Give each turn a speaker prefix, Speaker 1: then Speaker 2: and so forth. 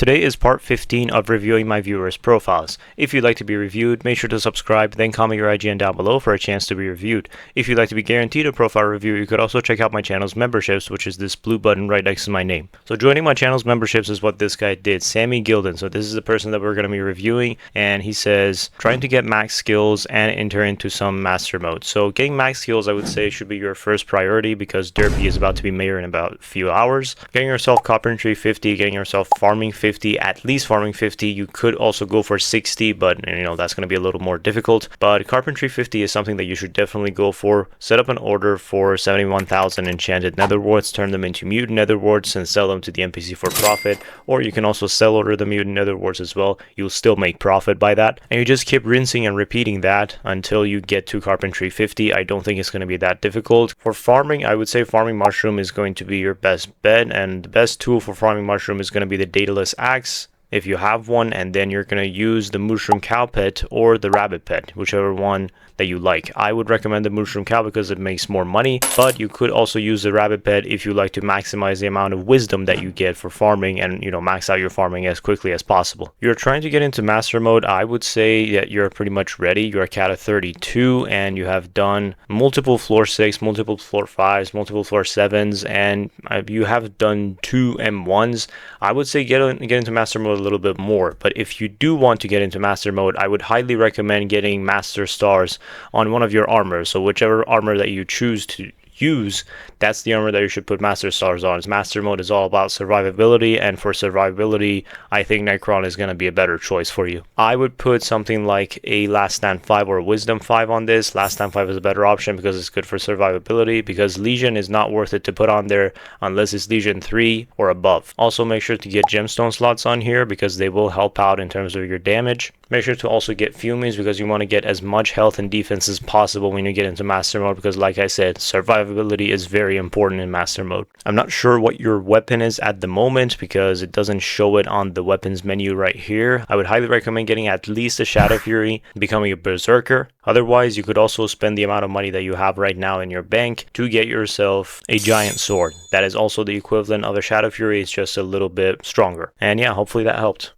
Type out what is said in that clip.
Speaker 1: Today is part 15 of reviewing my viewers' profiles. If you'd like to be reviewed, make sure to subscribe, then comment your IGN down below for a chance to be reviewed. If you'd like to be guaranteed a profile review, you could also check out my channel's memberships, which is this blue button right next to my name. So joining my channel's memberships is what this guy did, Sammy Gilden. So this is the person that we're going to be reviewing, and he says, trying to get max skills and enter into some master mode. So getting max skills, I would say, should be your first priority because Derpy is about to be mayor in about a few hours. Getting yourself carpentry 50, getting yourself farming 50, at least farming 50. You could also go for 60, but that's going to be a little more difficult. But carpentry 50 is something that you should definitely go for. Set up an order for 71,000 enchanted nether warts, turn them into mutant nether warts and sell them to the NPC for profit, or you can also sell order the mutant nether warts as well. You'll still make profit by that, and you just keep rinsing and repeating that until you get to carpentry 50. I don't think it's going to be that difficult. For farming, I would say farming mushroom is going to be your best bet, and the best tool for farming mushroom is going to be the dataless axe if you have one, and then you're going to use the mushroom cow pet or the rabbit pet, whichever one that you like. I would recommend the mushroom cow because it makes more money, but you could also use the rabbit pet if you like to maximize the amount of wisdom that you get for farming and max out your farming as quickly as possible. You're trying to get into master mode. I would say that you're pretty much ready. You're a cat of 32 and you have done multiple floor 6, multiple floor 5s, multiple floor 7s, and you have done 2 M1s. I would say get into master mode a little bit more, but if you do want to get into master mode, I would highly recommend getting master stars on one of your armors. So whichever armor that you choose to use, that's the armor that you should put master stars on. Master mode is all about survivability, and for survivability, I think Necron is going to be a better choice for you. I would put something like a Last Stand 5 or Wisdom 5 on this. Last Stand 5 is a better option because it's good for survivability, because Legion is not worth it to put on there unless it's Legion 3 or above. Also make sure to get Gemstone slots on here because they will help out in terms of your damage. Make sure to also get Fumies because you want to get as much health and defense as possible when you get into master mode, because like I said, survivability is very important in master mode. I'm not sure what your weapon is at the moment because it doesn't show it on the weapons menu right here. I would highly recommend getting at least a Shadow Fury, becoming a Berserker. Otherwise, you could also spend the amount of money that you have right now in your bank to get yourself a giant sword. That is also the equivalent of a Shadow Fury, it's just a little bit stronger. And yeah, hopefully that helped.